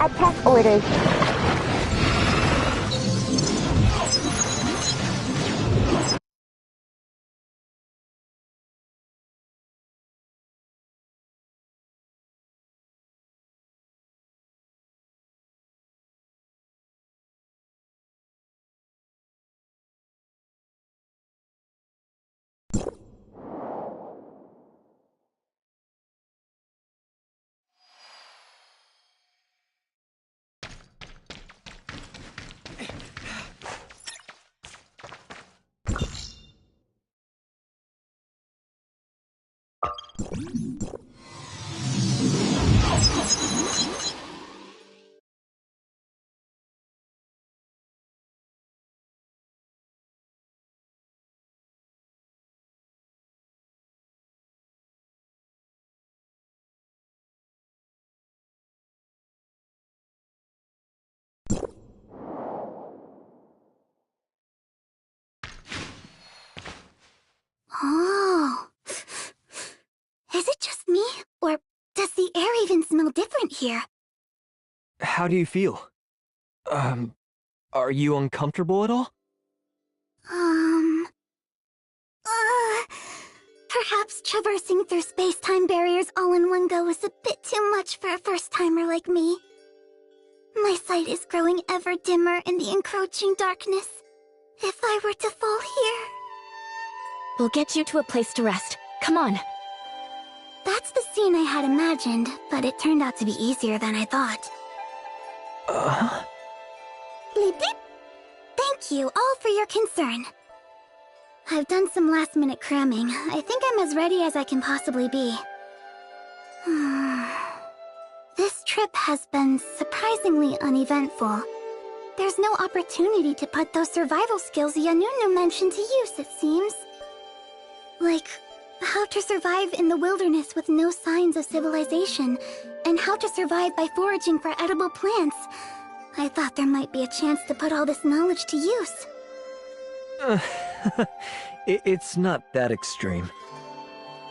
Attack orders. Oh. Is it just me? Or does the air even smell different here? How do you feel? Are you uncomfortable at all? Perhaps traversing through space-time barriers all in one go is a bit too much for a first-timer like me. My sight is growing ever dimmer in the encroaching darkness. If I were to fall here... We'll get you to a place to rest. Come on. That's the scene I had imagined, but it turned out to be easier than I thought. Bleep bleep. Thank you all for your concern. I've done some last-minute cramming. I think I'm as ready as I can possibly be. This trip has been surprisingly uneventful. There's no opportunity to put those survival skills Yanunu mentioned to use, it seems. Like, how to survive in the wilderness with no signs of civilization, and how to survive by foraging for edible plants. I thought there might be a chance to put all this knowledge to use. It's not that extreme.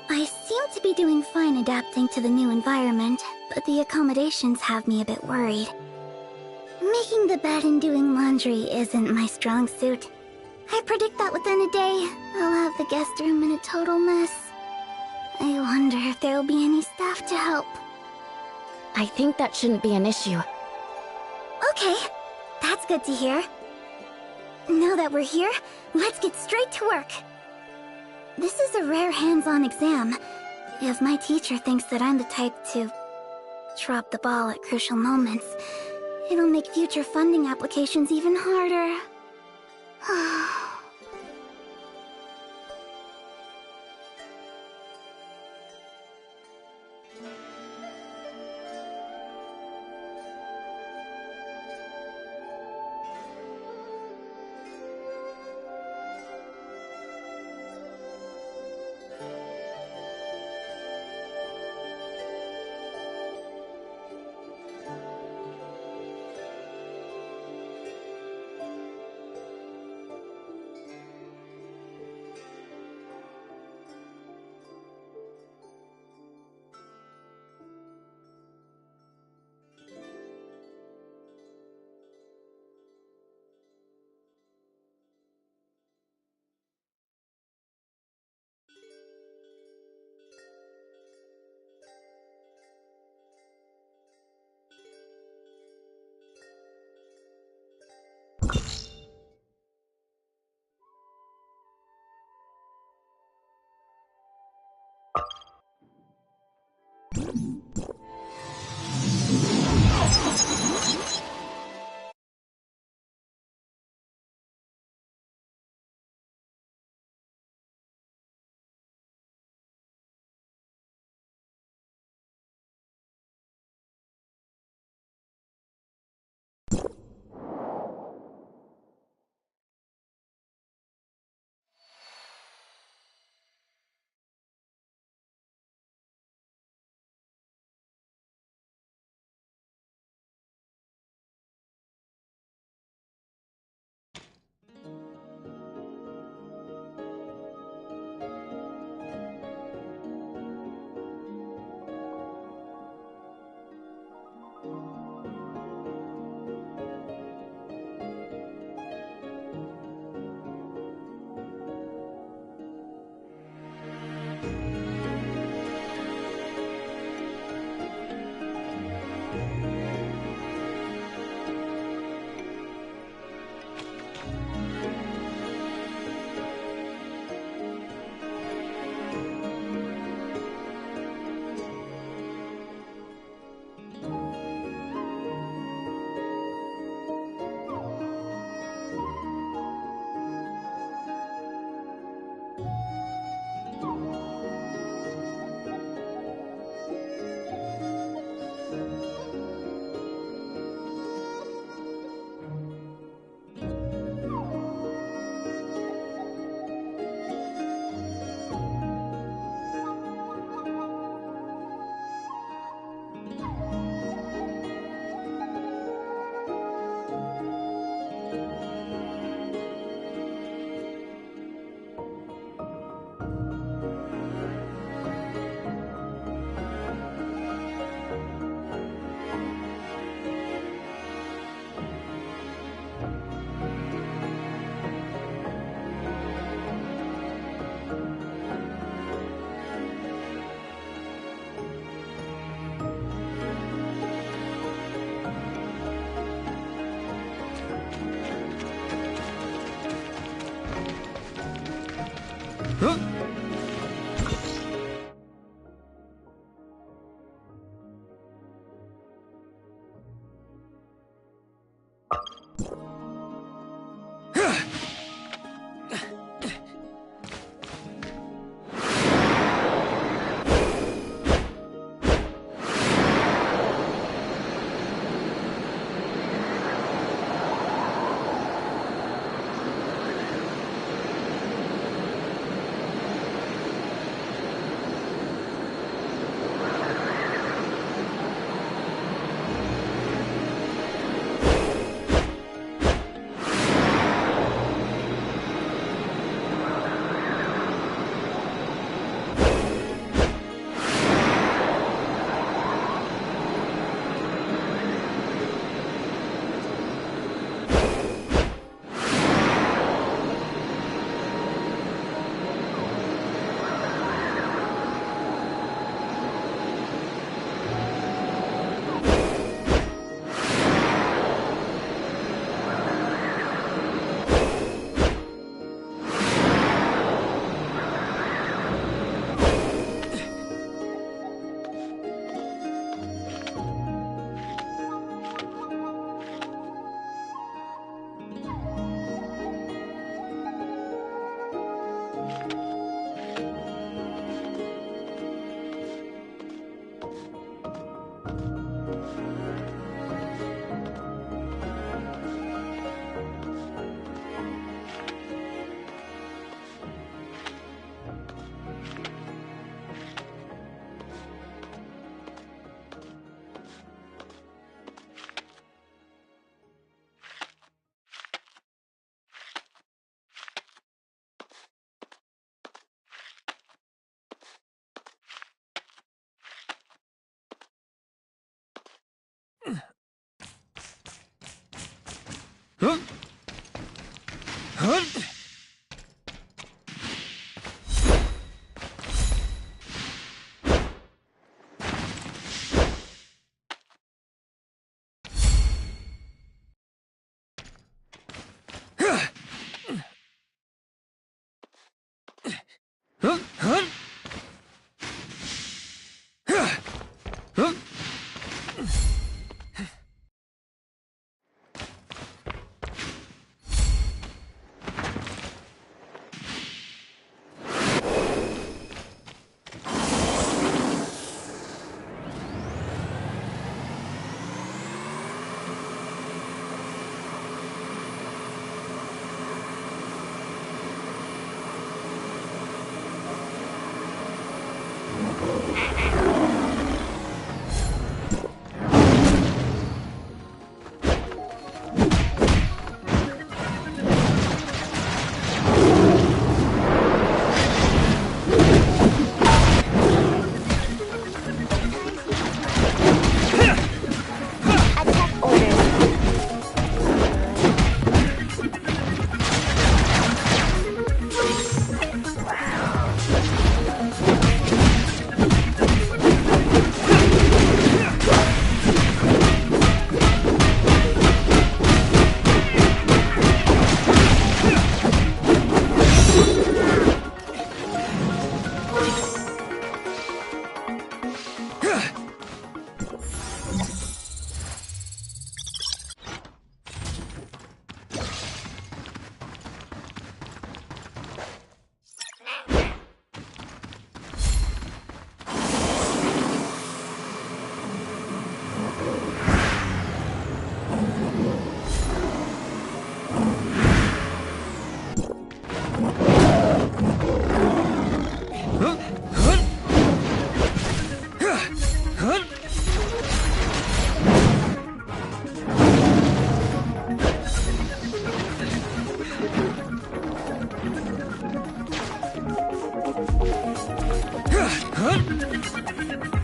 I seem to be doing fine adapting to the new environment, but the accommodations have me a bit worried. Making the bed and doing laundry isn't my strong suit. I predict that within a day, I'll have the guest room in a total mess. I wonder if there'll be any staff to help. I think that shouldn't be an issue. Okay, that's good to hear. Now that we're here, let's get straight to work. This is a rare hands-on exam. If my teacher thinks that I'm the type to drop the ball at crucial moments, it'll make future funding applications even harder.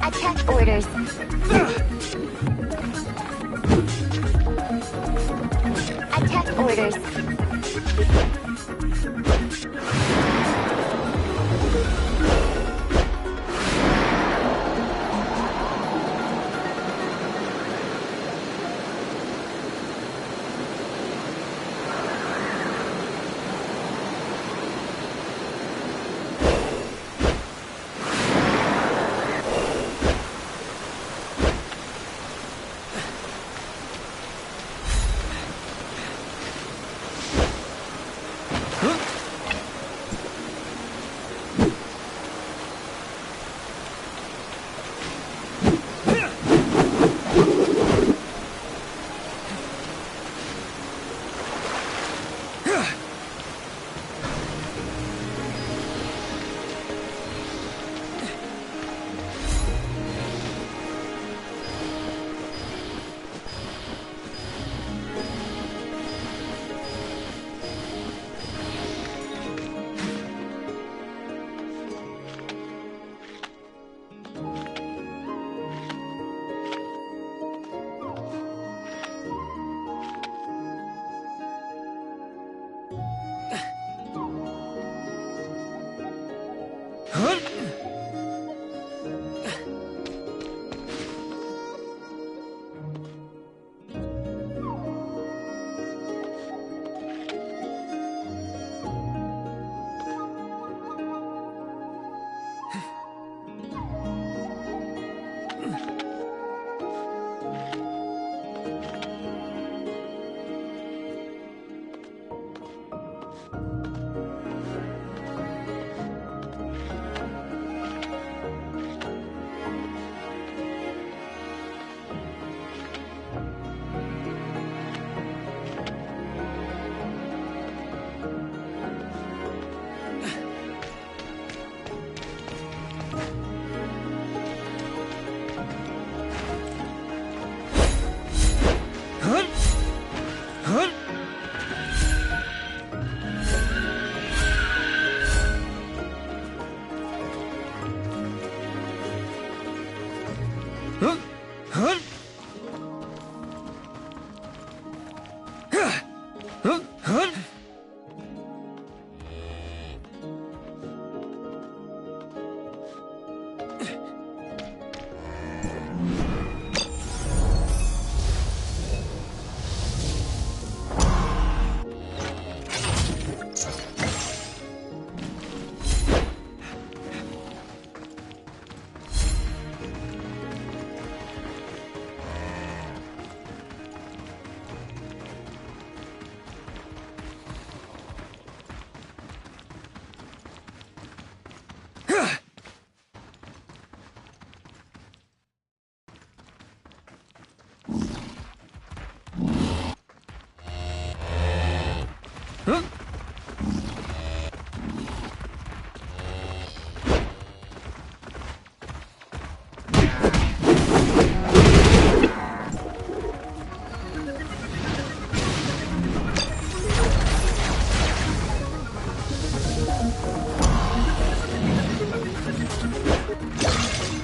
Attack orders. Attack orders.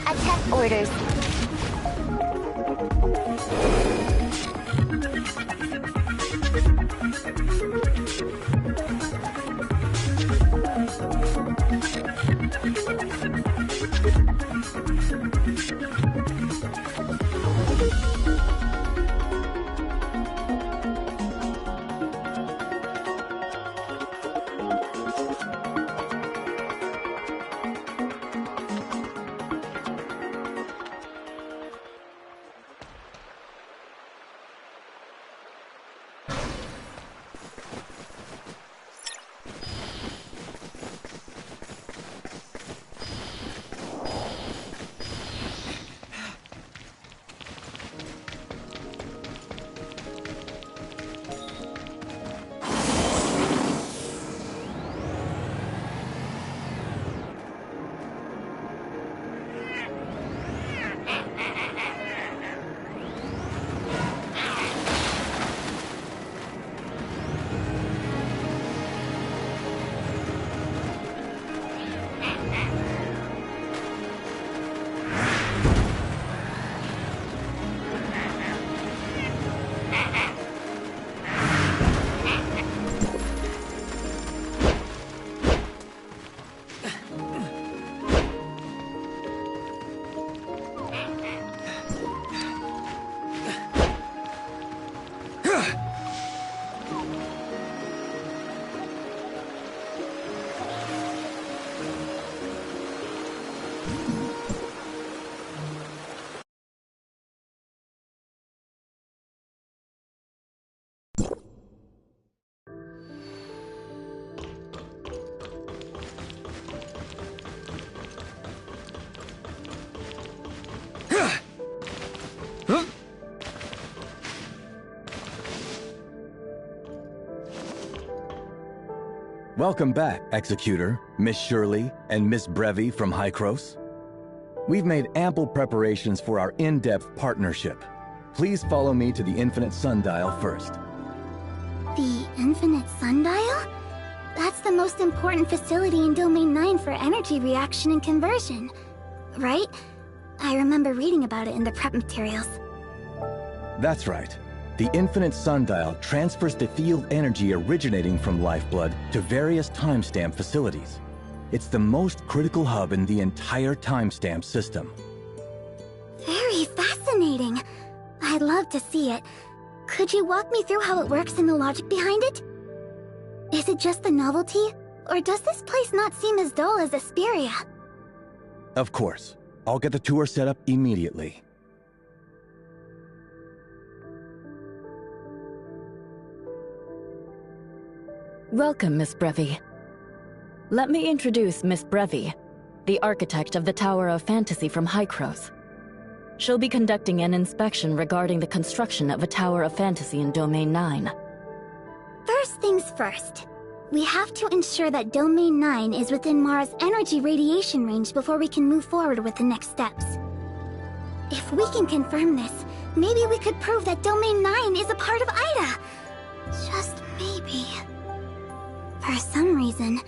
Attack orders. Welcome back, Executor, Miss Shirley, and Miss Brevi from Hykros. We've made ample preparations for our in-depth partnership. Please follow me to the Infinite Sundial first. The Infinite Sundial? That's the most important facility in Domain 9 for energy reaction and conversion, right? I remember reading about it in the prep materials. That's right. The Infinite Sundial transfers the field energy originating from Lifeblood to various timestamp facilities. It's the most critical hub in the entire timestamp system. Very fascinating. I'd love to see it. Could you walk me through how it works and the logic behind it? Is it just the novelty, or does this place not seem as dull as Asperia? Of course. I'll get the tour set up immediately. Welcome, Miss Brevi. Let me introduce Miss Brevi, the architect of the Tower of Fantasy from Hykros. She'll be conducting an inspection regarding the construction of a Tower of Fantasy in Domain 9. First things first. We have to ensure that Domain 9 is within Mara's energy radiation range before we can move forward with the next steps. If we can confirm this, maybe we could prove that Domain 9 is a part of Ida. Just maybe. For some reason,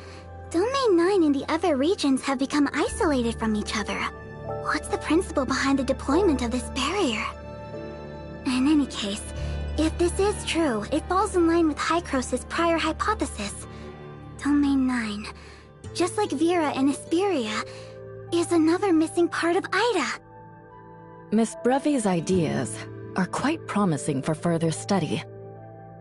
Domain 9 and the other regions have become isolated from each other. What's the principle behind the deployment of this barrier? In any case, If this is true, it falls in line with Hykros' prior hypothesis. Domain 9, just like Vera and Hesperia, is another missing part of Ida. Miss Brevi's ideas are quite promising for further study.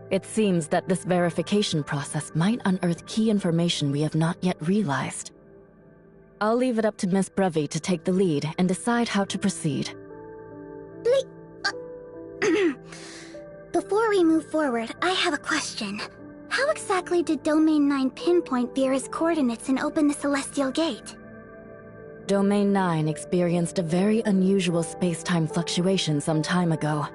It seems that this verification process might unearth key information we have not yet realized. I'll leave it up to Miss Brevi to take the lead and decide how to proceed. Before we move forward, I have a question. How exactly did Domain 9 pinpoint Vera's coordinates and open the Celestial Gate? Domain 9 experienced a very unusual space-time fluctuation some time ago.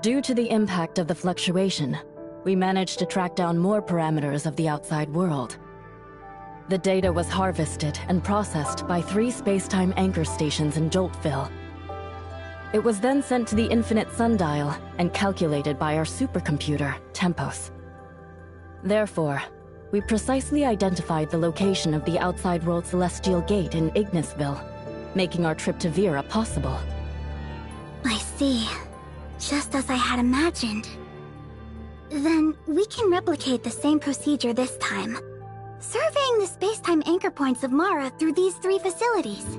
Due to the impact of the fluctuation, we managed to track down more parameters of the outside world. The data was harvested and processed by 3 space-time anchor stations in Joltville. It was then sent to the Infinite Sundial and calculated by our supercomputer, Tempos. Therefore, we precisely identified the location of the outside world Celestial Gate in Ignisville, making our trip to Vera possible. I see. Just as I had imagined. Then, we can replicate the same procedure this time, surveying the space-time anchor points of Mara through these 3 facilities.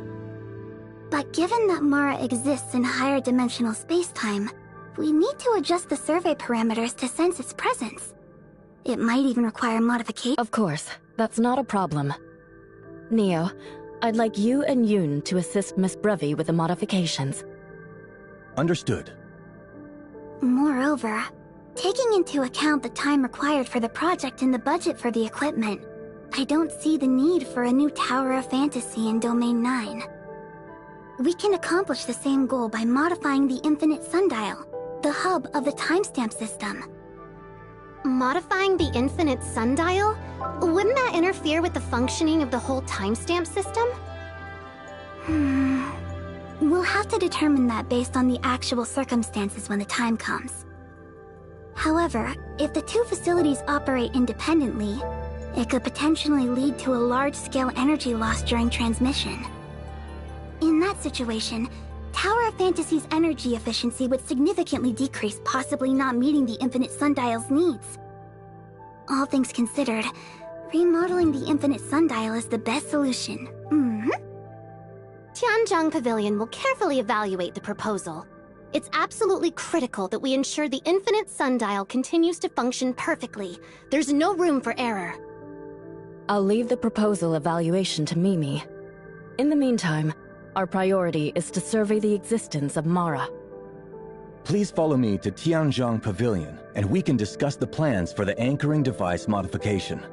But given that Mara exists in higher dimensional space-time, we need to adjust the survey parameters to sense its presence. It might even require modification. Of course, that's not a problem. Neo, I'd like you and Yoon to assist Miss Brevi with the modifications. Understood. Moreover, taking into account the time required for the project and the budget for the equipment, I don't see the need for a new Tower of Fantasy in Domain 9. We can accomplish the same goal by modifying the Infinite Sundial, the hub of the timestamp system. Modifying the Infinite Sundial? Wouldn't that interfere with the functioning of the whole timestamp system? We'll have to determine that based on the actual circumstances when the time comes. However, if the 2 facilities operate independently, it could potentially lead to a large-scale energy loss during transmission. In that situation, Tower of Fantasy's energy efficiency would significantly decrease, possibly not meeting the Infinite Sundial's needs. All things considered, remodeling the Infinite Sundial is the best solution. Tianzhong Pavilion will carefully evaluate the proposal. It's absolutely critical that we ensure the Infinite Sundial continues to function perfectly. There's no room for error. I'll leave the proposal evaluation to Mimi. In the meantime, our priority is to survey the existence of Mara. Please follow me to Tianzhong Pavilion, and we can discuss the plans for the anchoring device modification.